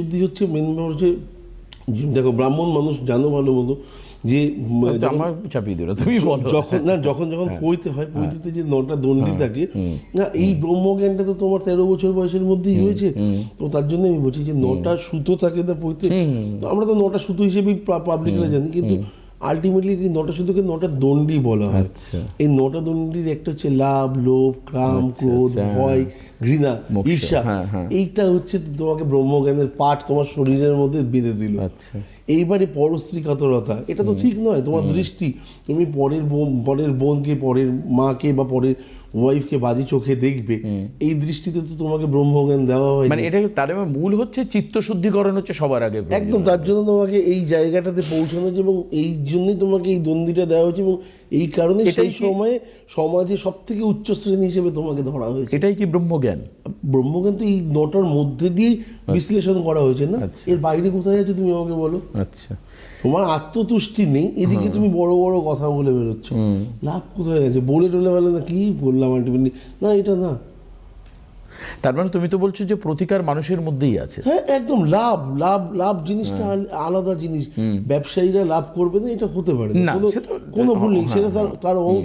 শুদ্ধি হচ্ছে মেন হচ্ছে দেখো ব্রাহ্মণ মানুষ জানো ভালো মতো যে আমার চাপিয়ে দিল, তুমি বলো। যখন পইতে হয়, পইতে যে 9টা দণ্ডি থাকে না, এই ব্রহ্মজ্ঞানটা তো তোমার 13 বছর বয়সের মধ্যেই হয়েছে। তো তার জন্য আমি বলছি যে 9টা সুতো থাকে না পইতে। আমরা তো 9টা সুতো হিসেবেই পাবলিকরা জানি, কিন্তু আলটিমেটলি এই 9টা সুতোকে 9টা দণ্ডি বলা হয়। এই 9টা দণ্ডির একটা হচ্ছে লাভ, লোভ, কাম, ক্রোধ, ভয়, ঘৃণা, ঈর্ষা। এইটা হচ্ছে তোমাকে ব্রহ্মজ্ঞানের পাঠ তোমার শরীরের মধ্যে বেঁধে দিল। এইবারে পরস্ত্রী কাতরতা, এটা তো ঠিক নয়। তোমার দৃষ্টি, তুমি পরের বোনকে, পরের মাকে বা পরের ওয়াইফকে বাজে চোখে দেখবে, এই দৃষ্টিতে তো তোমাকে ব্রহ্মজ্ঞান দেওয়া হয়। মানে এটা তার মূল হচ্ছে চিত্তশুদ্ধিকরণ হচ্ছে সবার আগে একদম। তার জন্য তোমাকে এই জায়গাটাতে পৌঁছানো হয়েছে এবং এই জন্যই তোমাকে এই দণ্ডিটা দেওয়া হয়েছে এবং এই কারণে সেই সময়ে সমাজে সব থেকে উচ্চ শ্রেণী হিসেবে তোমাকে ধরা হয়েছে। এটাই কি ব্রহ্মজ্ঞান? ব্রহ্মজ্ঞান তো এই 9টার মধ্যে দিয়েই বিশ্লেষণ করা হয়েছে না। এর বাইরে কোথায় আছে তুমি আমাকে বলো। আচ্ছা, তোমার আত্মতুষ্টি নেই, এদিকে তুমি বড় বড় কথা বলে বেরোচ্ছ, লাভ কোথায় আছে? বলে টলে বলে না কি বললাম আলটিমেটলি, না এটা না। তার মানে তুমি তো বলছো যে প্রতিকার মানুষের মধ্যেই আছে। হ্যাঁ একদম। লাভ লাভ লাভ জিনিসটা আলাদা জিনিস। ব্যবসায়ীরা লাভ করবে না, এটা হতে পারে না, কোনো ভুল নেই, সেটা তার